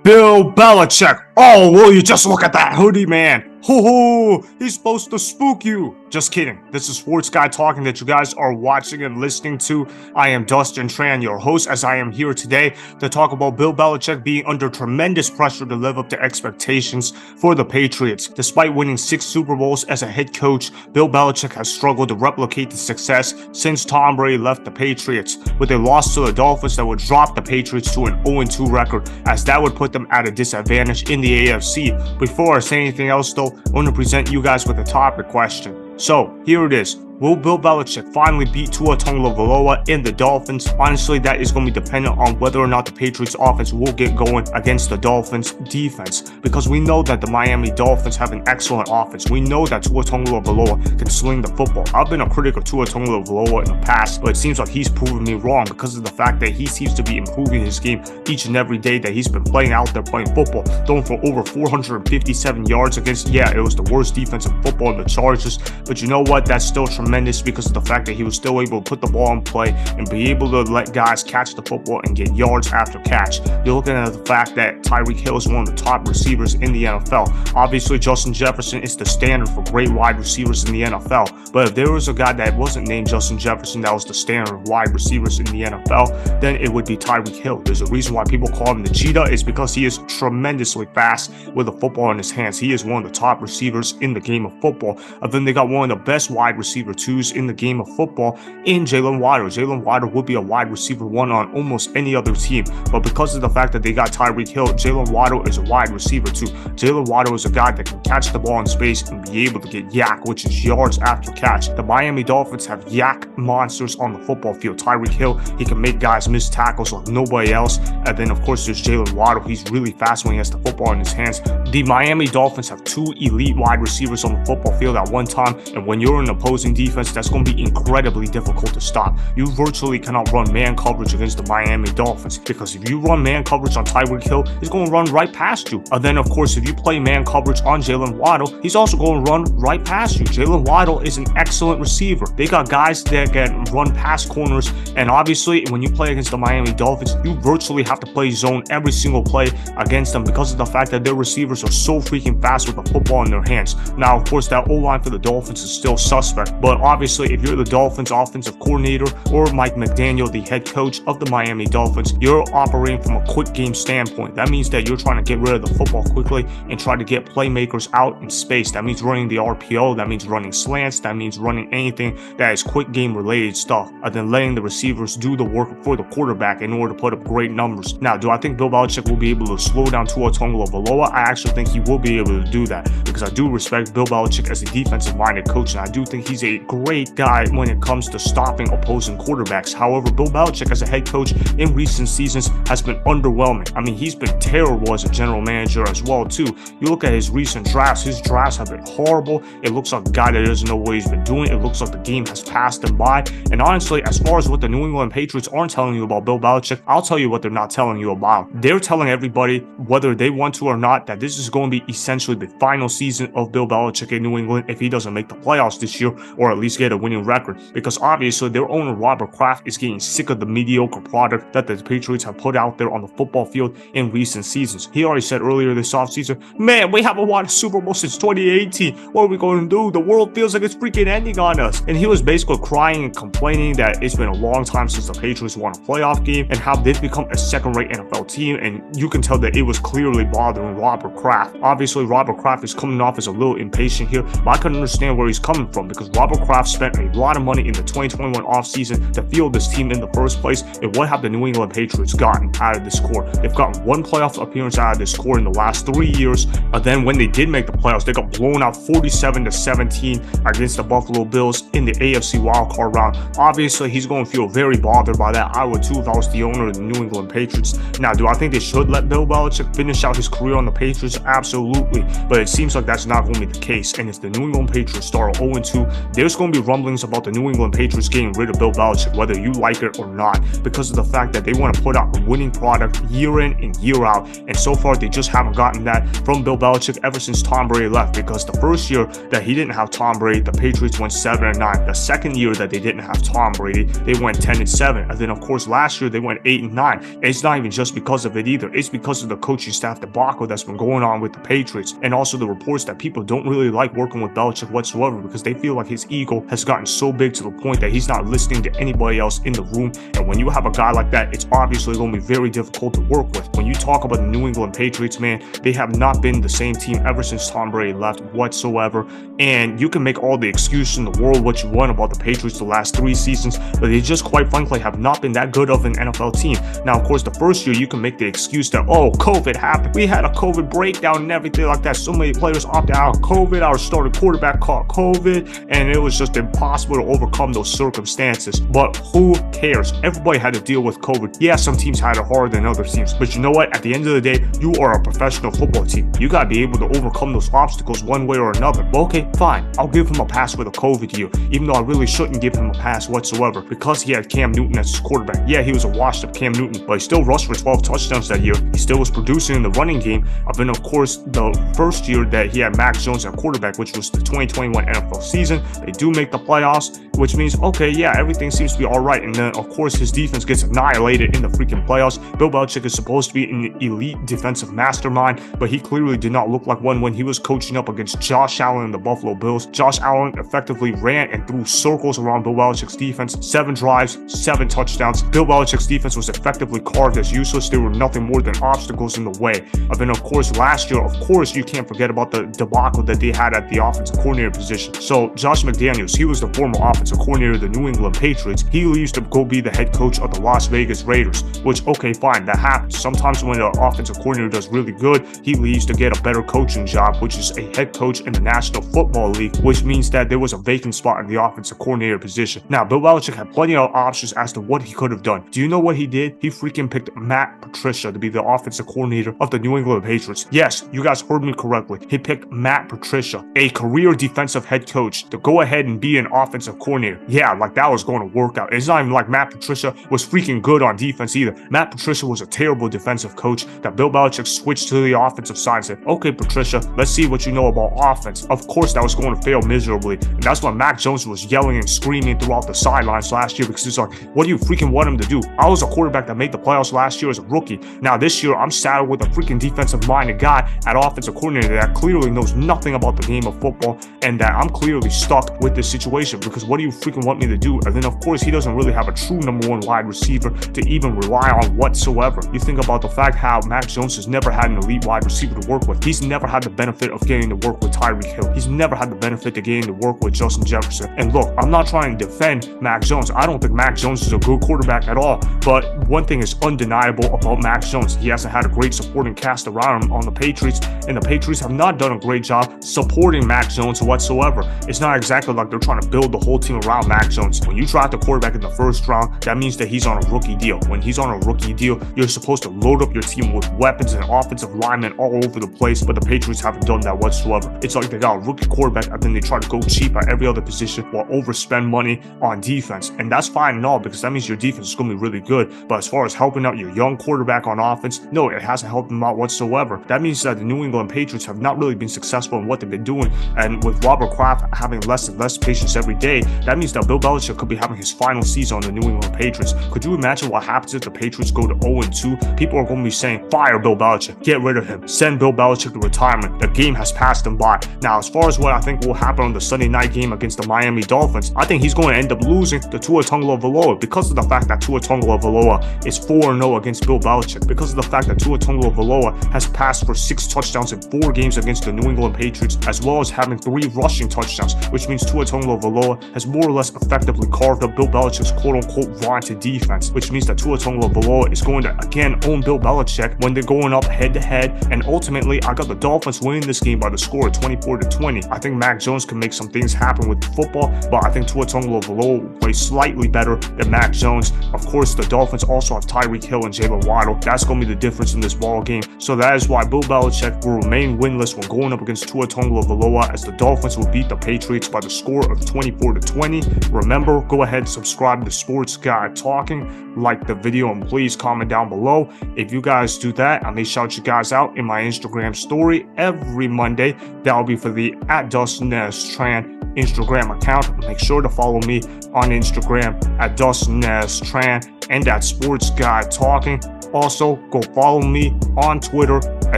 Bill Belichick. Oh, will you just look at that hoodie, man? Ho ho, he's supposed to spook you. Just kidding. This is Sports Guy Talking that you guys are watching and listening to. I am Dustin Tran, your host, as I am here today to talk about Bill Belichick being under tremendous pressure to live up to expectations for the Patriots. Despite winning 6 Super Bowls as a head coach, Bill Belichick has struggled to replicate the success since Tom Brady left the Patriots, with a loss to the Dolphins that would drop the Patriots to an 0-2 record, as that would put them at a disadvantage in the AFC. Before I say anything else though, I want to present you guys with a topic question. So, here it is. Will Bill Belichick finally beat Tua Tagovailoa and the Dolphins? Honestly, that is going to be dependent on whether or not the Patriots offense will get going against the Dolphins defense, because we know that the Miami Dolphins have an excellent offense. We know that Tua Tagovailoa can sling the football. I've been a critic of Tua Tagovailoa in the past, but it seems like he's proven me wrong because of the fact that he seems to be improving his game each and every day that he's been playing out there playing football, throwing for over 457 yards against, it was the worst defense in football in the Chargers, but you know what? That's still tremendous because of the fact that he was still able to put the ball in play and be able to let guys catch the football and get yards after catch. You're looking at the fact that Tyreek Hill is one of the top receivers in the NFL. Obviously, Justin Jefferson is the standard for great wide receivers in the NFL, but if there was a guy that wasn't named Justin Jefferson that was the standard of wide receivers in the NFL, then it would be Tyreek Hill. There's a reason why people call him the Cheetah, is because he is tremendously fast with the football in his hands. He is one of the top receivers in the game of football. And then they got one of the best wide receiver twos in the game of football in Jalen Waddle. Jalen Waddle would be a wide receiver one on almost any other team, but because of the fact that they got Tyreek Hill, Jalen Waddle is a wide receiver too. Jalen Waddle is a guy that can catch the ball in space and be able to get yak, which is yards after catch. The Miami Dolphins have yak monsters on the football field. Tyreek Hill, he can make guys miss tackles like nobody else. And then of course there's Jalen Waddle. He's really fast when he has the football in his hands. The Miami Dolphins have 2 elite wide receivers on the football field at one time, and when you're an opposing defense, that's going to be incredibly difficult to stop. You virtually cannot run man coverage against the Miami Dolphins, because if you run man coverage on Tyreek Hill, he's going to run right past you. And then of course, if you play man coverage on Jalen Waddle, he's also going to run right past you. Jalen Waddle is an excellent receiver. They got guys that can run past corners, and obviously when you play against the Miami Dolphins, you virtually have to play zone every single play against them because of the fact that their receivers are so freaking fast with the football in their hands. Now of course that O-line for the Dolphins is still suspect, but obviously if you're the Dolphins offensive coordinator or Mike McDaniel, the head coach of the Miami Dolphins, you're operating from a quick game standpoint. That means that you're trying to get rid of the football quickly and try to get playmakers out in space. That means running the RPO, that means running slants, that means running anything that is quick game related stuff, and then letting the receivers do the work for the quarterback in order to put up great numbers. Now, do I think Bill Belichick will be able to slow down Tua Tagovailoa? I actually think he will be able to do that, because I do respect Bill Belichick as a defensive-minded coach, and I do think he's a great guy when it comes to stopping opposing quarterbacks. However, Bill Belichick as a head coach in recent seasons has been underwhelming. I mean, he's been terrible as a general manager as well too. You look at his recent drafts, his drafts have been horrible. It looks like a guy that doesn't know what he's been doing. It looks like the game has passed him by. And honestly, as far as what the New England Patriots aren't telling you about Bill Belichick, I'll tell you what they're not telling you about. They're telling everybody, whether they want to or not, that this is going to be essentially the final season of Bill Belichick in New England if he doesn't make the playoffs this year, or at least get a winning record, because obviously their owner Robert Kraft is getting sick of the mediocre product that the Patriots have put out there on the football field in recent seasons. He already said earlier this offseason, man, we haven't won a Super Bowl since 2018. What are we going to do? The world feels like it's freaking ending on us. And he was basically crying and complaining that it's been a long time since the Patriots won a playoff game and how they've become a second-rate NFL team, and you can tell that it was clearly bothering Robert Kraft. Obviously, Robert Kraft is coming off as a little impatient here, but I can understand where he's coming from, because Robert Kraft spent a lot of money in the 2021 offseason to field this team in the first place, and what have the New England Patriots gotten out of this core? They've gotten 1 playoff appearance out of this core in the last 3 years, and then when they did make the playoffs, they got blown out 47-17 against the Buffalo Bills in the AFC wildcard round. Obviously, he's going to feel very bothered by that. I would too if I was the owner of the New England Patriots. Now, do I think they should let Bill Belichick finish out his career on the Patriots? Patriots? Absolutely. But it seems like that's not going to be the case. And if the New England Patriots start 0-2, there's going to be rumblings about the New England Patriots getting rid of Bill Belichick, whether you like it or not, because of the fact that they want to put out a winning product year in and year out. And so far, they just haven't gotten that from Bill Belichick ever since Tom Brady left, because the first year that he didn't have Tom Brady, the Patriots went 7-9. The second year that they didn't have Tom Brady, they went 10-7. And then, of course, last year they went 8-9. And it's not even just because of it either. It's because of the coaching staff debacle that's been going on with the Patriots, and also the reports that people don't really like working with Belichick whatsoever, because they feel like his ego has gotten so big to the point that he's not listening to anybody else in the room. And when you have a guy like that, it's obviously going to be very difficult to work with. When you talk about the New England Patriots, man, they have not been the same team ever since Tom Brady left whatsoever. And you can make all the excuses in the world what you want about the Patriots the last 3 seasons, but they just quite frankly have not been that good of an NFL team. Now, of course, the first year you can make the excuse that, oh, COVID happened. We had a COVID breakdown and everything like that. So many players opted out of COVID. Our starting quarterback caught COVID, and it was just impossible to overcome those circumstances. But who cares? Everybody had to deal with COVID. Yeah, some teams had it harder than other teams, but you know what? At the end of the day, you are a professional football team. You got to be able to overcome those obstacles one way or another. Well, okay, fine. I'll give him a pass for the COVID year, even though I really shouldn't give him a pass whatsoever, because he had Cam Newton as his quarterback. Yeah, he was a washed-up Cam Newton, but he still rushed for 12 touchdowns that year. He still was producing in the running game. Then, of course, the first year that he had Mac Jones at quarterback, which was the 2021 NFL season, they do make the playoffs, which means, okay, yeah, everything seems to be all right. And then, of course, his defense gets annihilated in the freaking playoffs. Bill Belichick is supposed to be an elite defensive mastermind, but he clearly did not look like one when he was coaching up against Josh Allen and the Buffalo Bills. Josh Allen effectively ran and threw circles around Bill Belichick's defense. 7 drives, 7 touchdowns. Bill Belichick's defense was effectively carved as useless. There were nothing more than obstacles in the way. And then, of course, last year, of course, you can't forget about the debacle that they had at the offensive coordinator position. So Josh McDaniels, he was the former offensive coordinator of the New England Patriots. He used to go be the head coach of the Las Vegas Raiders, which, okay, fine, that happens. Sometimes when an offensive coordinator does really good, he leaves to get a better coaching job, which is a head coach in the National Football League, which means that there was a vacant spot in the offensive coordinator position. Now, Bill Belichick had plenty of options as to what he could have done. Do you know what he did? He freaking picked Matt Patricia to be the offensive coordinator of the New England Patriots. Yes, you guys heard me correctly. He picked Matt Patricia, a career defensive head coach, to go ahead and be an offensive coordinator. Yeah, like that was going to work out. It's not even like Matt Patricia was freaking good on defense either. Matt Patricia was a terrible defensive coach that Bill Belichick switched to the offensive side and said, okay, Patricia, let's see what you know about offense. Of course, that was going to fail miserably. And that's why Mac Jones was yelling and screaming throughout the sidelines last year, because he's like, what do you freaking want him to do? I was a quarterback that made the playoffs last year as a rookie. Now this year, I'm saddled with a freaking defensive-minded guy at offensive coordinator that clearly knows nothing about the game of football, and that I'm clearly stuck with this situation, because what do you freaking want me to do? And then, of course, he doesn't really have a true number 1 wide receiver to even rely on whatsoever. You think about the fact how Mac Jones has never had an elite wide receiver to work with. He's never had the benefit of getting to work with Tyreek Hill. He's never had the benefit of getting to work with Justin Jefferson. And look, I'm not trying to defend Mac Jones. I don't think Mac Jones is a good quarterback at all. But one thing is undeniable about Mac Jones. He hasn't had a great supporting cast around him on the Patriots, and the Patriots have not done a great job supporting Mac Jones whatsoever. It's not exactly like they're trying to build the whole team around Mac Jones. When you draft a quarterback in the first round, that means that he's on a rookie deal. When he's on a rookie deal, you're supposed to load up your team with weapons and offensive linemen all over the place, but the Patriots haven't done that whatsoever. It's like they got a rookie quarterback and then they try to go cheap at every other position while overspend money on defense. And that's fine and all, because that means your defense is going to be really good. But as far as helping out your young quarterback on offense, no, it hasn't helped them out whatsoever. That means that the New England Patriots have not really been successful in what they've been doing. And with Robert Kraft having less and less patience every day, that means that Bill Belichick could be having his final season on the New England Patriots. Could you imagine what happens if the Patriots go to 0-2? People are going to be saying, fire Bill Belichick, get rid of him, send Bill Belichick to retirement. The game has passed him by. Now, as far as what I think will happen on the Sunday night game against the Miami Dolphins, I think he's going to end up losing to Tua Tagovailoa, because of the fact that Tua Tagovailoa is 4-0 against Bill Belichick, because of the fact that Tua Tagovailoa has passed for 6 touchdowns in 4 games against the New England Patriots, as well as having 3 rushing touchdowns, which means Tua Tagovailoa has more or less effectively carved up Bill Belichick's quote-unquote vaunted defense, which means that Tua Tagovailoa is going to again own Bill Belichick when they're going up head-to-head. And ultimately, I got the Dolphins winning this game by the score of 24-20. I think Mac Jones can make some things happen with football, but I think Tua Tagovailoa will play slightly better than Mac Jones. Of course, the Dolphins also have Tyreek Hill and Jalen Waddle. That's going to be the difference in this ball game. So that is why Bill Belichick will remain winless when going up against Tua Tagovailoa, as the Dolphins will beat the Patriots by the score of 24-20. Remember, go ahead and subscribe to Sports Guy Talking, like the video, and please comment down below. If you guys do that, I may shout you guys out in my Instagram story every Monday. That'll be for the @Dustin Tran Instagram account. Make sure to follow me on Instagram @Dustin Tran and @Sports Guy Talking. Also, go follow me on Twitter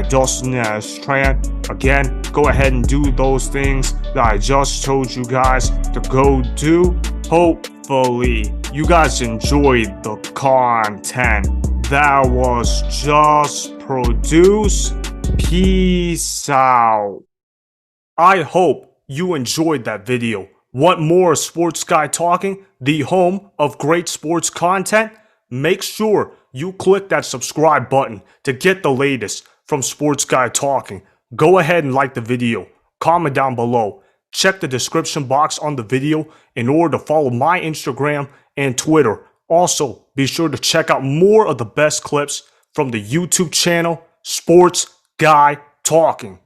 @Dustin Tran. Again, go ahead and do those things that I just told you guys to go do. Hopefully, you guys enjoyed the content that was just produced. Peace out. I hope you enjoyed that video. Want more Sports Guy Talking, the home of great sports content? Make sure you click that subscribe button to get the latest from Sports Guy Talking. Go ahead and like the video, comment down below, check the description box on the video in order to follow my Instagram and Twitter. Also, be sure to check out more of the best clips from the YouTube channel Sports Guy Talking.